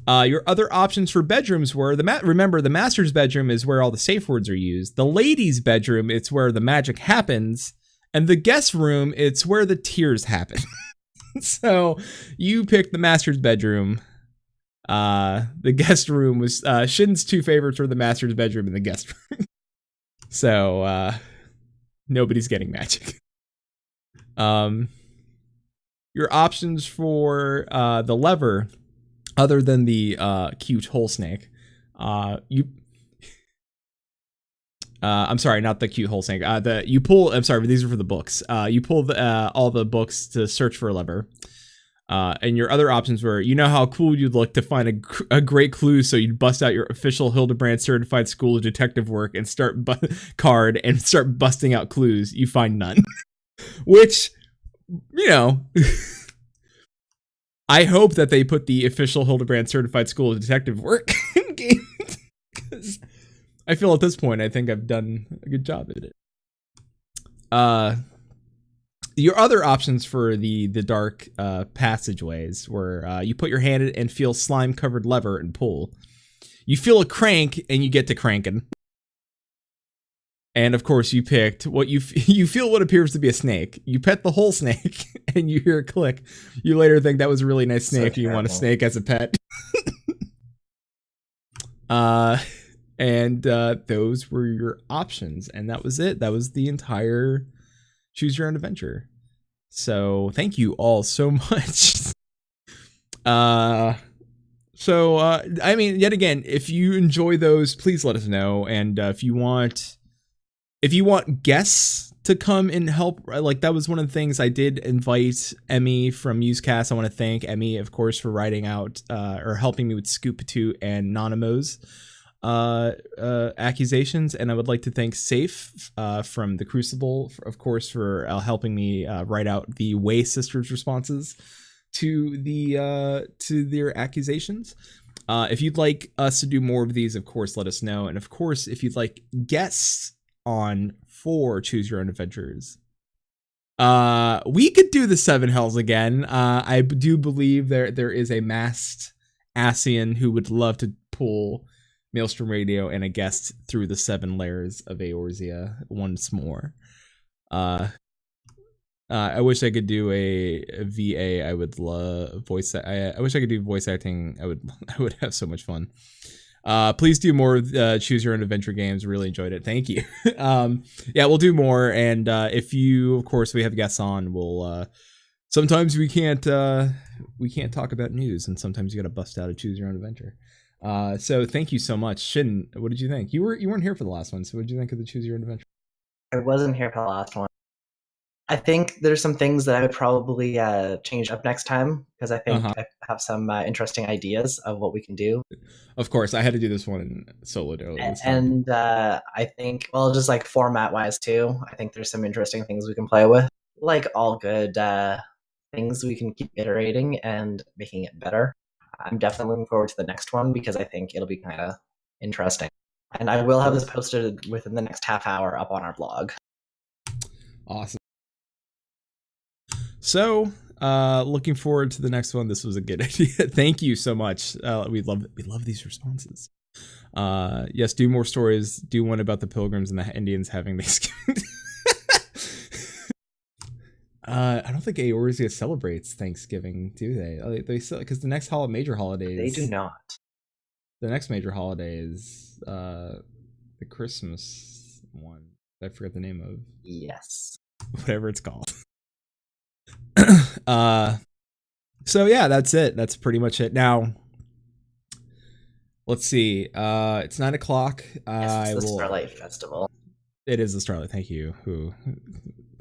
Your other options for bedrooms were, remember, the master's bedroom is where all the safe words are used. The ladies' bedroom, it's where the magic happens. And the guest room, it's where the tears happen. So you picked the master's bedroom. The guest room was, Shin's two favorites were the master's bedroom and the guest room. So nobody's getting magic. Your options for the lever, other than the cute hole snake, I'm sorry, not the cute hole snake. I'm sorry, these are for the books. You pull all the books to search for a lever. And your other options were, you know how cool you'd look to find a great clue, so you'd bust out your official Hildebrand certified school of detective work and start card and start busting out clues. You find none. Which, you know, I hope that they put the official Hildebrand certified school of detective work in game, because I feel at this point I think I've done a good job at it. Your other options for the dark passageways were you put your hand in and feel slime covered lever and pull. You feel a crank and you get to cranking. And of course you picked what you feel what appears to be a snake. You pet the whole snake and you hear a click. You later think that was a really nice snake. So you want a snake as a pet. And those were your options, and that was it. That was the entire Choose Your Own Adventure. So thank you all so much. I mean, yet again, if you enjoy those, please let us know. And if you want guests to come and help, like that was one of the things I did invite Emmy from Usecast. I want to thank Emmy, of course, for writing out or helping me with Scoop 2 and Nonomo's accusations, and I would like to thank Safe from the Crucible, of course, for helping me write out the Way sisters' responses to their accusations. If you'd like us to do more of these, of course, let us know. And of course, if you'd like guests on for Choose Your Own Adventures, we could do the Seven Hells again. I do believe there is a masked Asian who would love to pull Maelstrom Radio and a guest through the 7 layers of Eorzea once more. I wish I could do a VA. I would love voice. I wish I could do voice acting. I would have so much fun. Please do more Choose Your Own Adventure games. Really enjoyed it. Thank you. Yeah, we'll do more. And if you, of course, we have guests on, we'll sometimes we can't talk about news, and sometimes you got to bust out a Choose Your Own Adventure. So thank you so much. Shin, what did you think? You weren't here for the last one, so what did you think of the Choose Your Own Adventure? I wasn't here for the last one. I think there's some things that I would probably change up next time, because I think I have some interesting ideas of what we can do. Of course, I had to do this one in solo earlier. And I think, well, just like format-wise too, I think there's some interesting things we can play with. Like all good things, we can keep iterating and making it better. I'm definitely looking forward to the next one, because I think it'll be kind of interesting. And I will have this posted within the next half hour up on our blog. Awesome. So, looking forward to the next one. This was a good idea. Thank you so much. We love these responses. Yes, do more stories. Do one about the Pilgrims and the Indians having Thanksgiving. I don't think Eorzea celebrates Thanksgiving, do they? They because the next major holiday They do not. The next major holiday is the Christmas one. I forget the name of. Yes. Whatever it's called. So yeah, that's it. That's pretty much it. Now, let's see. It's 9 o'clock. Yes, it's the Starlight Festival. It is the Starlight. Thank you.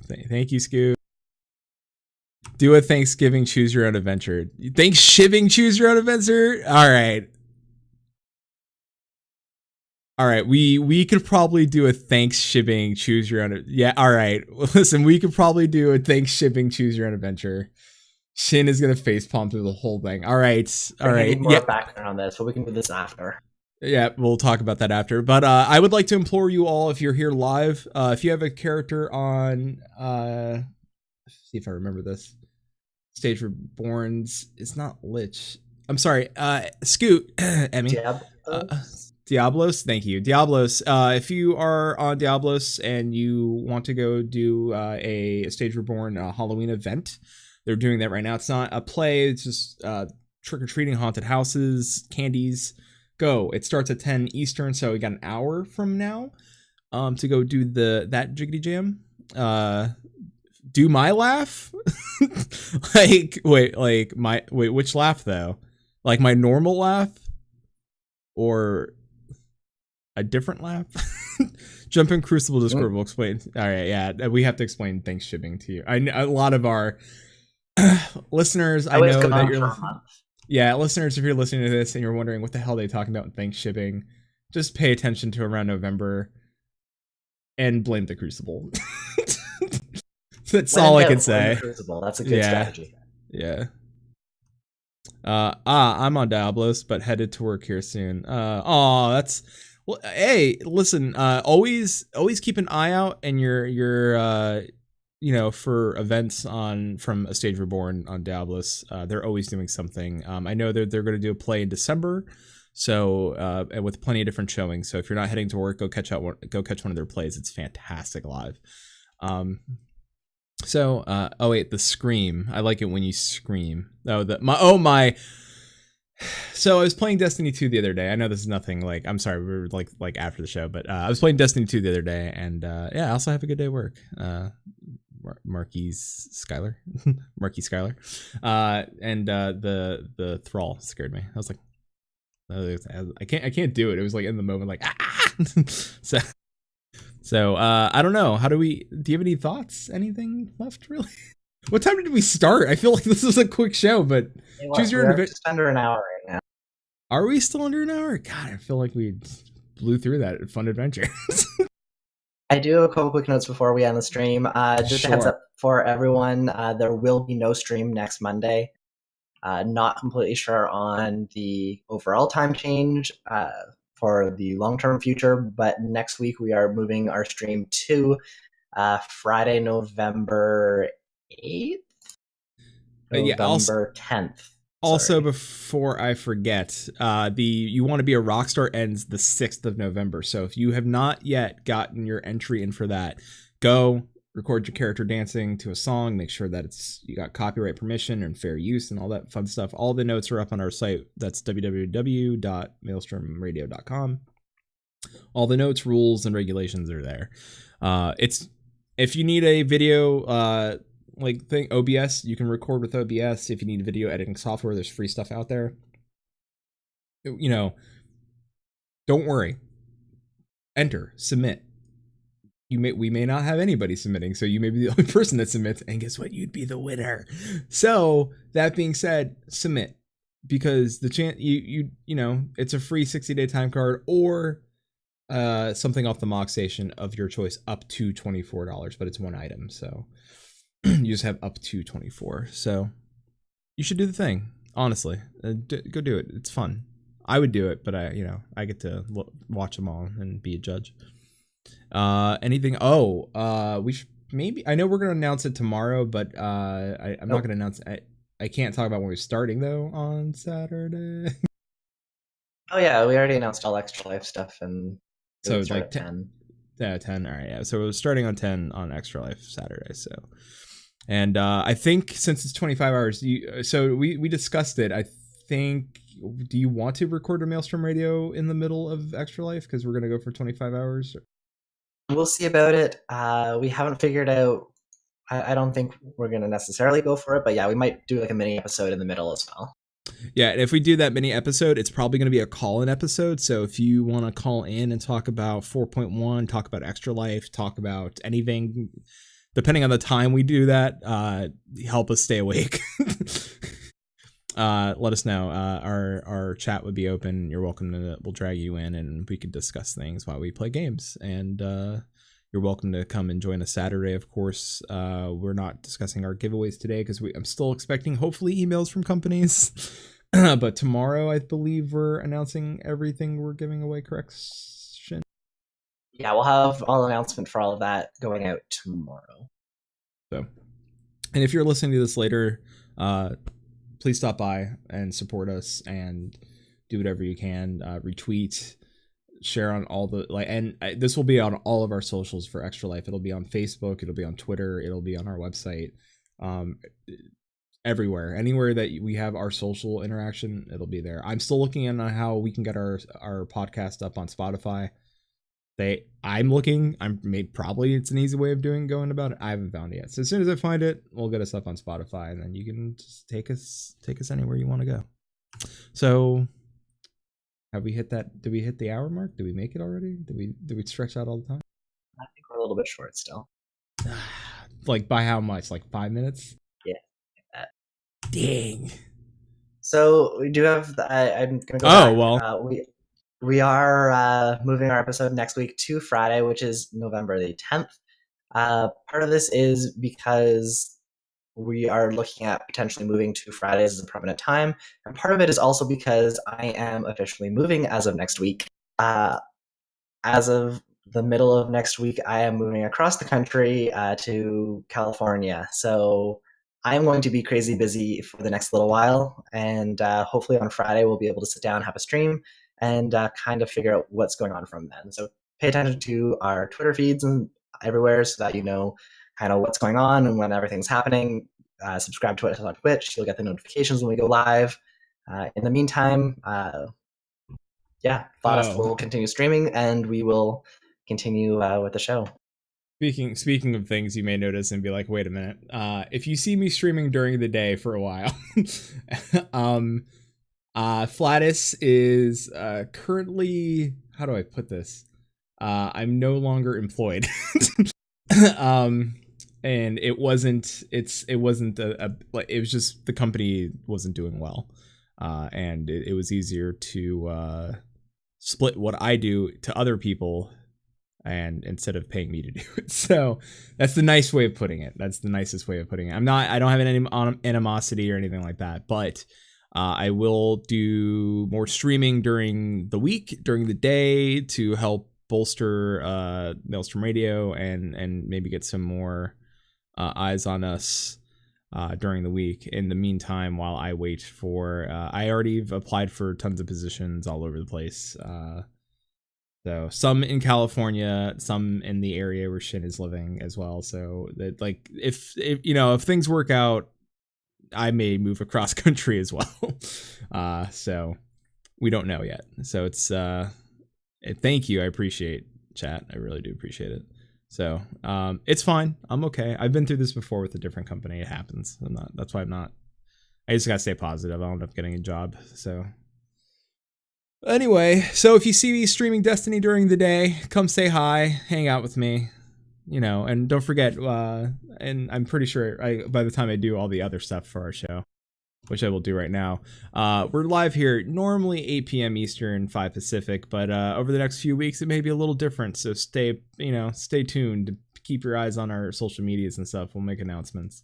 Thank you, Scoot. Do a Thanksgiving Choose Your Own Adventure. Thanksgiving Choose Your Own Adventure? All right. We could probably do a Thanksgiving Choose Your Own. Yeah, all right. Listen, we could probably do a Thanksgiving Choose Your Own Adventure. Shin is going to facepalm through the whole thing. All right. I need more background on this, but we can do this after. Yeah, we'll talk about that after. But I would like to implore you all, if you're here live, if you have a character on, let's see if I remember this. Stage Reborn's, it's not Lich. I'm sorry, Scoot, Emmy. Diablos, thank you. Diablos, if you are on Diablos and you want to go do a Stage Reborn Halloween event, they're doing that right now. It's not a play, it's just trick-or-treating, haunted houses, candies. Go. It starts at 10 Eastern, so we got an hour from now to go do that Jiggity Jam. Do my laugh? Wait, which laugh though? Like my normal laugh? Or a different laugh? Jump in Crucible Discord, we'll explain. All right, yeah, we have to explain Thanksgiving to you. A lot of our Listeners, I was know that gone you're for a listening. month. Yeah, listeners, if you're listening to this and you're wondering what the hell they talking about in thanks shipping, just pay attention to around November and blame the Crucible. That's When all in I can doubt, blame the say. Crucible. That's a good Yeah. strategy. Yeah. I'm on Diablos, but headed to work here soon. That's well. Hey, listen. Always keep an eye out and your for events from A Stage Reborn on Diablos. They're always doing something. I know they're going to do a play in December, so and with plenty of different showings. So if you're not heading to work, go catch one of their plays. It's fantastic live. The scream. I like it when you scream. My. So I was playing Destiny 2 the other day. I know this is nothing like, I'm sorry, we were like after the show, but I was playing Destiny 2 the other day, and I also have a good day at work. Marquis Skylar, and the thrall scared me. I was like, I can't do it. It was like in the moment, like So I don't know. Do you have any thoughts? Anything left, really? What time did we start? I feel like this was a quick show, but choose your We're just under an hour right now. Are we still under an hour? God, I feel like we blew through that fun adventure. I do have a couple quick notes before we end the stream. Just a heads up for everyone, there will be no stream next Monday. Not completely sure on the overall time change for the long-term future, but next week we are moving our stream to Friday, November 8th? November 10th. Also, before I forget, You Want to Be a Rockstar ends the 6th of November. So if you have not yet gotten your entry in for that, go record your character dancing to a song. Make sure that you got copyright permission and fair use and all that fun stuff. All the notes are up on our site. That's www.maelstromradio.com. All the notes, rules, and regulations are there. If you need a video OBS, you can record with OBS. If you need video editing software, there's free stuff out there. Don't worry. Enter, submit. We may not have anybody submitting, so you may be the only person that submits, and guess what? You'd be the winner. So that being said, submit, because the chance it's a free 60-day time card or something off the Mock Station of your choice up to $24, but it's one item, so you just have up to 24. So you should do the thing, honestly. Go do it. It's fun. I would do it, but I get to watch them all and be a judge. Anything? We should maybe. I know we're gonna announce it tomorrow, but I'm not gonna announce. I can't talk about when we're starting though on Saturday. Oh yeah, we already announced all Extra Life stuff, and so it's like 10. Yeah, 10. All right, yeah. So we're starting on 10 on Extra Life Saturday. So, and I think since it's 25 hours, we discussed it. I think. Do you want to record a Maelstrom Radio in the middle of Extra Life because we're gonna go for 25 hours? We'll see about it. We haven't figured out. I don't think we're going to necessarily go for it, but yeah, we might do like a mini episode in the middle as well. Yeah, and if we do that mini episode, it's probably going to be a call-in episode. So if you want to call in and talk about 4.1, talk about Extra Life, talk about anything, depending on the time we do that, help us stay awake. Let us know. Our chat would be open. You're welcome to. We'll drag you in, and we could discuss things while we play games. And you're welcome to come and join us Saturday. Of course, we're not discussing our giveaways today because I'm still expecting hopefully emails from companies. But tomorrow, I believe we're announcing everything we're giving away. Correction. Yeah, we'll have all announcement for all of that going out tomorrow. So, and if you're listening to this later, please stop by and support us and do whatever you can. Retweet, share on all the this will be on all of our socials for Extra Life. It'll be on Facebook, it'll be on Twitter, it'll be on our website, everywhere, anywhere that we have our social interaction, it'll be there. I'm still looking on how we can get our podcast up on Spotify. Probably it's an easy way of going about it. I haven't found it yet. So as soon as I find it, we'll get us up on Spotify, and then you can just take us anywhere you want to go. So have we hit that? Did we hit the hour mark? Did we make it already? Did we stretch out all the time? I think we're a little bit short still. Like by how much? Like 5 minutes? Yeah, like that. Dang. So we do have. I'm gonna go. Oh, back. well. We are moving our episode next week to Friday, which is November the 10th. Part of this is because we are looking at potentially moving to Fridays as a permanent time, and part of it is also because I am officially moving as of next week. As of the middle of next week, I am moving across the country to California. So I'm going to be crazy busy for the next little while, and hopefully on Friday we'll be able to sit down, have a stream, and kind of figure out what's going on from then. So pay attention to our Twitter feeds and everywhere so that you know kind of what's going on and when everything's happening. Subscribe to us on Twitch. You'll get the notifications when we go live. In the meantime, Flawless will continue streaming, and we will continue with the show. Speaking of things you may notice and be like, wait a minute. If you see me streaming during the day for a while, Flatus is currently, how do I put this? I'm no longer employed. And it was just the company wasn't doing well. And it was easier to split what I do to other people, and instead of paying me to do it. So that's the nice way of putting it. That's the nicest way of putting it. I don't have any animosity or anything like that, but I will do more streaming during the week, during the day, to help bolster Maelstrom Radio and maybe get some more eyes on us during the week. In the meantime, while I wait for, I already applied for tons of positions all over the place. So some in California, some in the area where Shin is living as well. So that, like, if things work out, I may move across country as well. So we don't know yet. So it's thank you. I appreciate chat. I really do appreciate it. So it's fine. I'm okay. I've been through this before with a different company. It happens. That's why I just gotta stay positive. I'll end up getting a job. So anyway, so if you see me streaming Destiny during the day, come say hi, hang out with me, and don't forget, and I'm pretty sure by the time I do all the other stuff for our show, which I will do right now, we're live here normally 8 p.m. Eastern, 5 Pacific, but over the next few weeks it may be a little different, so stay tuned, keep your eyes on our social medias and stuff. We'll make announcements.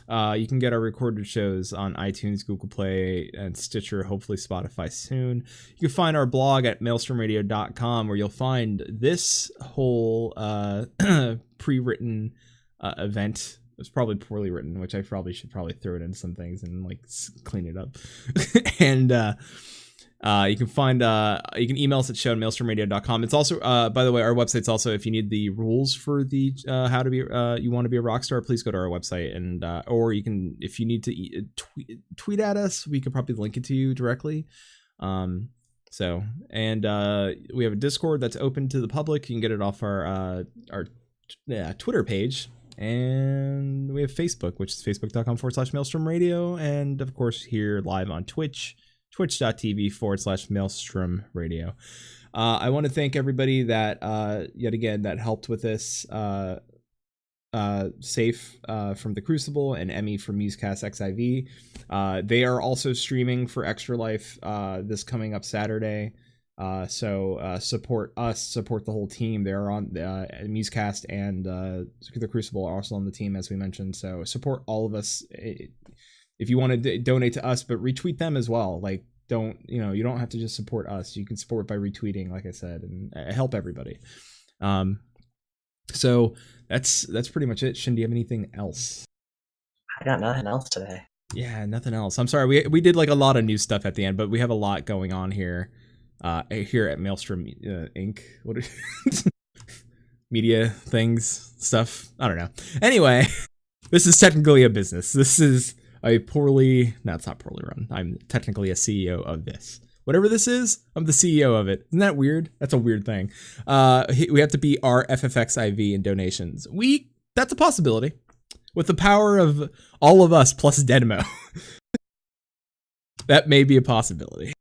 You can get our recorded shows on iTunes, Google Play, and Stitcher, hopefully Spotify soon. You can find our blog at maelstromradio.com, where you'll find this whole pre-written event. It's probably poorly written, which I should throw it in some things and like clean it up. And you can find you can email us at show@maelstromradio.com. It's also by the way, our website's also, if you need the rules for the how to be you want to be a rock star, please go to our website, and or you can, if you need to tweet at us, we could probably link it to you directly. So, and we have a Discord that's open to the public. You can get it off our Twitter page. And we have Facebook, which is facebook.com/Maelstrom Radio. And of course, here live on Twitch, twitch.tv/Maelstrom Radio. I want to thank everybody that, yet again, that helped with this. Safe from the Crucible and Emmy from Musecast XIV. They are also streaming for Extra Life this coming up Saturday. So support us, support the whole team. They're on Musecast and the Crucible are also on the team, as we mentioned. So support all of us. If you want to donate to us, but retweet them as well. Like, you don't have to just support us. You can support by retweeting, like I said, and help everybody. So that's pretty much it. Shin, do you have anything else? I got nothing else today. Yeah, nothing else. I'm sorry. We did like a lot of new stuff at the end, but we have a lot going on here. Here at Maelstrom Inc. What are media things, stuff? I don't know. Anyway, this is technically a business. This is a it's not poorly run. I'm technically a CEO of this. Whatever this is, I'm the CEO of it. Isn't that weird? That's a weird thing. We have to be our FFXIV in donations. That's a possibility. With the power of all of us plus Dedmo. That may be a possibility.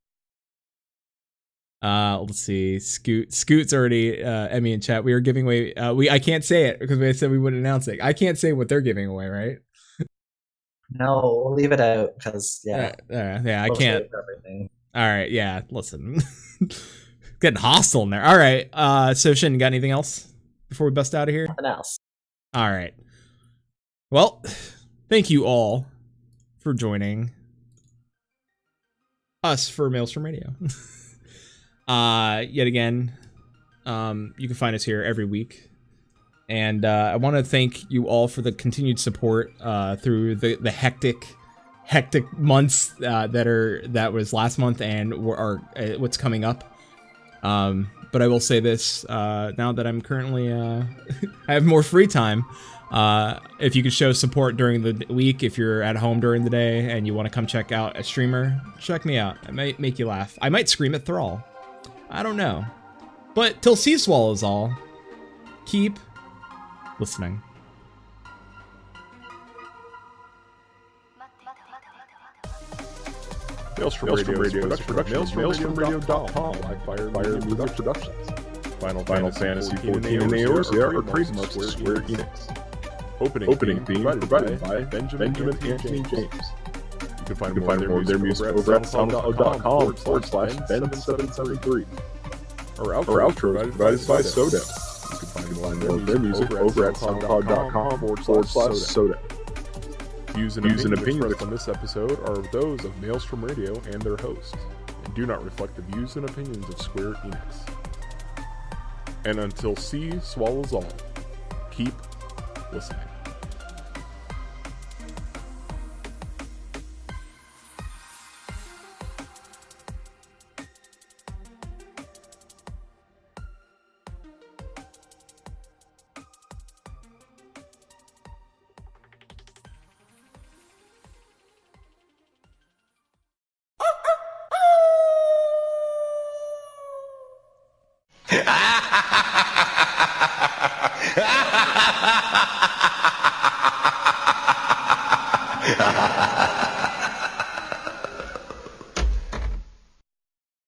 Let's see. Scoot's already Emmy in chat. We are giving away I can't say it because we said we wouldn't announce it. I can't say what they're giving away, right? No, we'll leave it out because Yeah, I we'll can't. save everything. All right, yeah. Listen, getting hostile in there. All right. So Shin, you got anything else before we bust out of here? Nothing else. All right. Well, thank you all for joining us for Maelstrom Radio. Yet again, you can find us here every week. And I want to thank you all for the continued support through the hectic months that was last month and are what's coming up. But I will say this, now that I'm currently I have more free time, if you could show support during the week, if you're at home during the day and you want to come check out a streamer, check me out. I might make you laugh. I might scream at Thrall. I don't know. But till sea swallows all, keep listening. Maelstrom Radio is a production of MaelstromRadio.com by Fire Music Productions. Final Fantasy 14 and AOs are trademarks of Square Enix. Opening theme provided by Benjamin Anthony James. You can find more of their music over at soundcloud.com/Ben773. Our outro is provided by Soda. You can find more of their music over at soundcloud.com/Soda. Views and opinions expressed on this episode are those of Maelstrom Radio and their hosts, and do not reflect the views and opinions of Square Enix. And until sea swallows all, keep listening. Ha ha ha ha!